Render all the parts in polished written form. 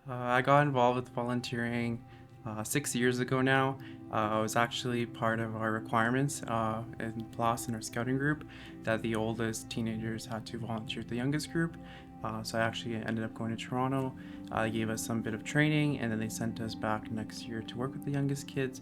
I got involved with volunteering 6 years ago now. I was actually part of our requirements in PLOS in our scouting group that the oldest teenagers had to volunteer with the youngest group. So I actually ended up going to Toronto. They gave us some bit of training and then they sent us back next year to work with the youngest kids,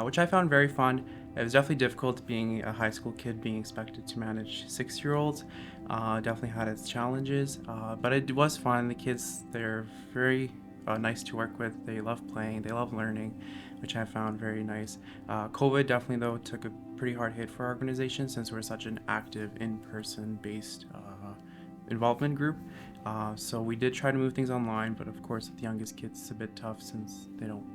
which I found very fun. It was definitely difficult being a high school kid being expected to manage 6-year-olds. Definitely had its challenges, but it was fun. The kids, they're very nice to work with. They love playing, they love learning, which I found very nice. COVID definitely, though, took a pretty hard hit for our organization since we're such an active, in person based involvement group. So we did try to move things online, but of course, with the youngest kids, it's a bit tough since they don't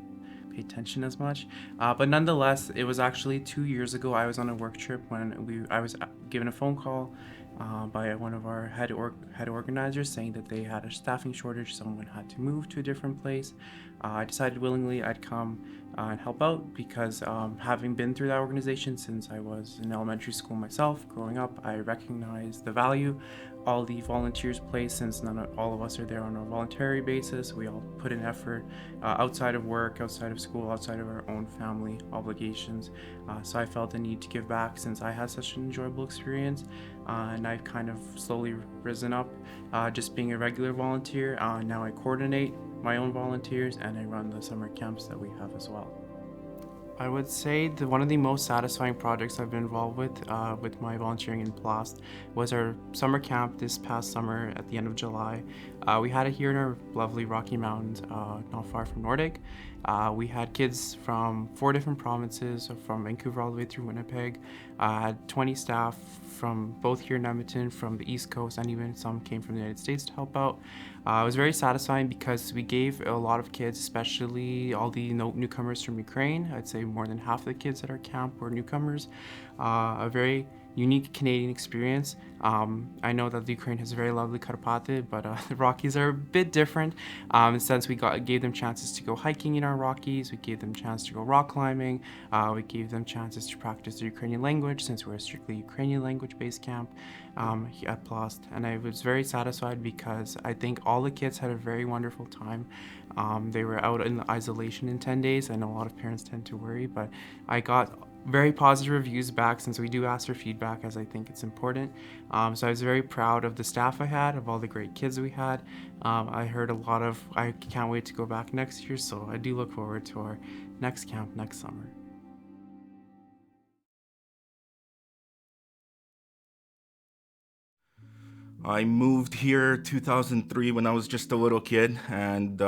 pay attention as much. But nonetheless, it was actually 2 years ago. I was on a work trip when I was given a phone call by one of our head organizers saying that they had a staffing shortage. Someone had to move to a different place. I decided willingly I'd come and help out because having been through that organization since I was in elementary school myself, growing up, I recognize the value all the volunteers play since all of us are there on a voluntary basis. We all put in effort outside of work, outside of school, outside of our own family obligations. So I felt the need to give back since I had such an enjoyable experience. And I've kind of slowly risen up, just being a regular volunteer. Now I coordinate my own volunteers and I run the summer camps that we have as well. I would say that one of the most satisfying projects I've been involved with my volunteering in PLAST was our summer camp this past summer at the end of July. We had it here in our lovely Rocky Mountains, not far from Nordic. We had kids from 4 different provinces, so from Vancouver all the way through Winnipeg. Had 20 staff from both here in Edmonton, from the East Coast, and even some came from the United States to help out. It was very satisfying because we gave a lot of kids, especially all the newcomers from Ukraine. I'd say more than half of the kids at our camp were newcomers. A very unique Canadian experience. I know that the Ukraine has very lovely Karpaty, but the Rockies are a bit different. Since we gave them chances to go hiking in our Rockies, we gave them a chance to go rock climbing, we gave them chances to practice the Ukrainian language since we're a strictly Ukrainian language-based camp at Plost. And I was very satisfied because I think all the kids had a very wonderful time. They were out in isolation in 10 days. I know a lot of parents tend to worry, but I got very positive reviews back since we do ask for feedback as I think it's important. So I was very proud of the staff I had, of all the great kids we had. I can't wait to go back next year, so I do look forward to our next camp next summer. I moved here 2003 when I was just a little kid, and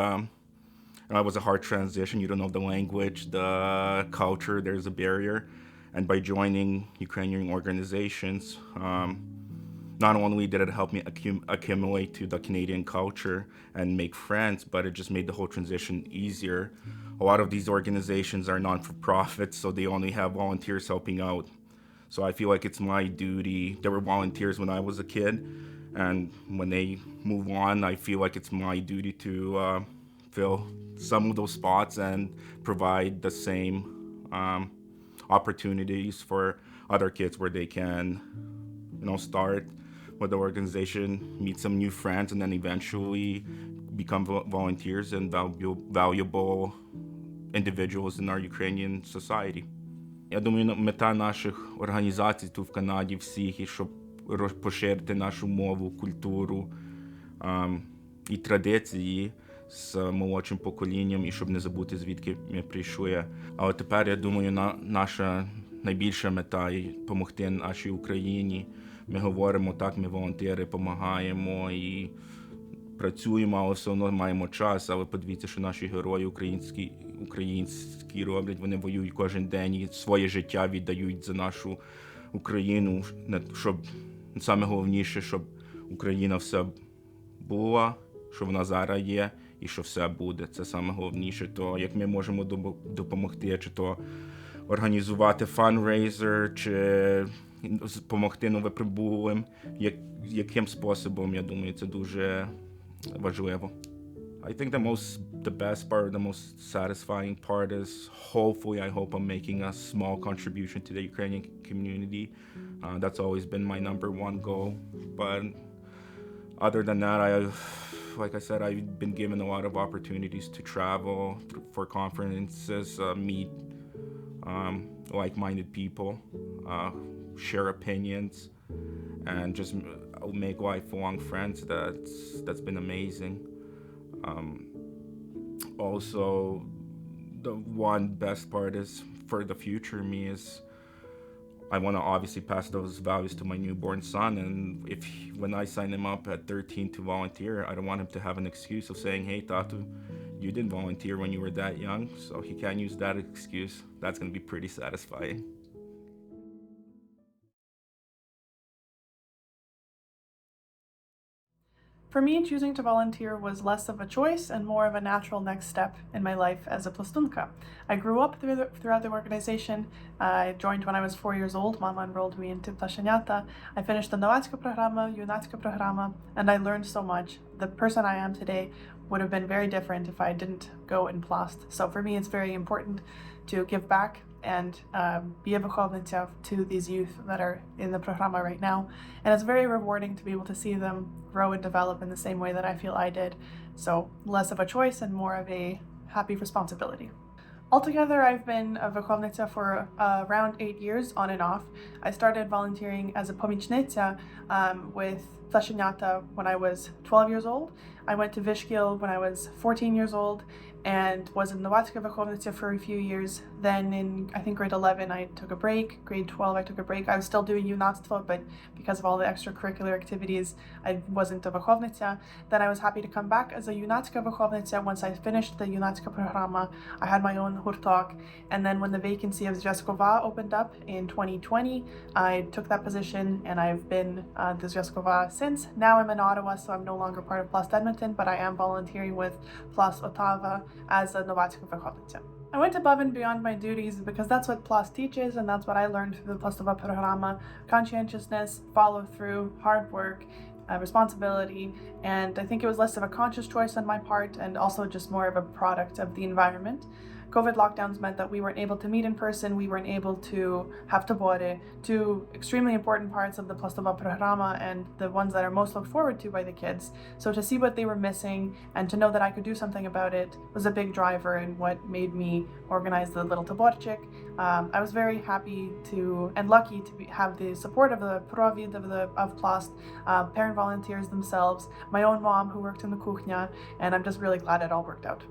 it was a hard transition. You don't know the language, the culture, there's a barrier. And by joining Ukrainian organizations, not only did it help me accumulate to the Canadian culture and make friends, but it just made the whole transition easier. A lot of these organizations are non for profit, so they only have volunteers helping out. So I feel like it's my duty. There were volunteers when I was a kid, and when they move on, I feel like it's my duty to fill some of those spots and provide the same opportunities for other kids where they can, start with the organization, meet some new friends, and then eventually become volunteers and valuable individuals in our Ukrainian society. Я думаю, мета наших організацій тут в Канаді всіх, і щоб поширити нашу мову, культуру і традиції з молодшим поколінням, і щоб не забути, звідки ми прийшли. Але тепер, я думаю, наша найбільша мета – допомогти нашій Україні. Ми говоримо так, ми волонтери, допомагаємо і працюємо, але все одно маємо час. Але подивіться, що наші герої українські роблять, вони воюють кожен день і своє життя віддають за нашу Україну, щоб саме головніше, щоб Україна все була, що вона зараз є і що все буде. Це саме головніше. То як ми можемо допомогти, чи то організувати фанрейзер, чи допомогти новоприбулим, яким способом, я думаю, це дуже важливо. I think the best part, the most satisfying part is I hope I'm making a small contribution to the Ukrainian community. That's always been my number one goal. But other than that, like I said, I've been given a lot of opportunities to travel for conferences, meet like-minded people, share opinions, and just make lifelong friends. That's been amazing. Um, Also, the one best part is for the future me is I want to obviously pass those values to my newborn son. And when I sign him up at 13 to volunteer, I don't want him to have an excuse of saying, "Hey, Tatu, you didn't volunteer when you were that young," so he can't use that excuse. That's going to be pretty satisfying. For me, choosing to volunteer was less of a choice and more of a natural next step in my life as a plastunka. I grew up throughout the organization. I joined when I was 4 years old. Mama enrolled me into Plashenята. I finished the Novacka programa, Junacka programa, and I learned so much. The person I am today would have been very different if I didn't go in Plast. So for me, it's very important to give back and be a vychovnica to these youth that are in the programa right now. And it's very rewarding to be able to see them grow and develop in the same way that I feel I did. So less of a choice and more of a happy responsibility. Altogether, I've been a vychovnica for around 8 years, on and off. I started volunteering as a pomічниця with Plashenята when I was 12 years old. I went to Vishkil when I was 14 years old and was in Novacka vychovnica for a few years. Then in, I think, grade 11, I took a break. Grade 12, I took a break. I was still doing junactvo, but because of all the extracurricular activities, I wasn't a vychovnica. Then I was happy to come back as a junacka vychovnica once I finished the junacka programa. I had my own hurtok, and then when the vacancy of Związkowa opened up in 2020, I took that position, and I've been the Związkowa since. Now I'm in Ottawa, so I'm no longer part of Plast Edmonton, but I am volunteering with Plast Ottawa as a Novacka vychovnica. I went above and beyond my duties because that's what Plast teaches, and that's what I learned through the Plastova programa: conscientiousness, follow through, hard work, responsibility, and I think it was less of a conscious choice on my part and also just more of a product of the environment. COVID lockdowns meant that we weren't able to meet in person, we weren't able to have tabore, two extremely important parts of the Plastova programa and the ones that are most looked forward to by the kids. So to see what they were missing and to know that I could do something about it was a big driver and what made me organize the little taborchik. I was very happy and lucky to have the support of the provid of Plast, parent volunteers themselves, my own mom who worked in the kuchnia, and I'm just really glad it all worked out.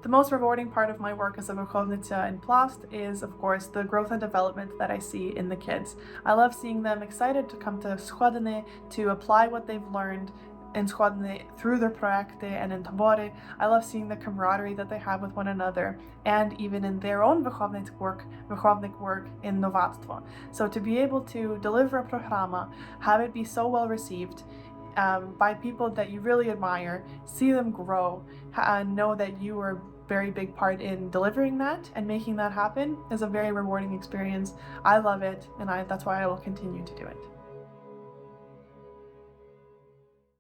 The most rewarding part of my work as a vychovnica in Plast is, of course, the growth and development that I see in the kids. I love seeing them excited to come to Schodny, to apply what they've learned in Schodny through their projekty and in tabory. I love seeing the camaraderie that they have with one another, and even in their own vychovnik work in Novactvo. So to be able to deliver a programa, have it be so well received, by people that you really admire, see them grow, know that you were a very big part in delivering that and making that happen is a very rewarding experience. I love it, and that's why I will continue to do it.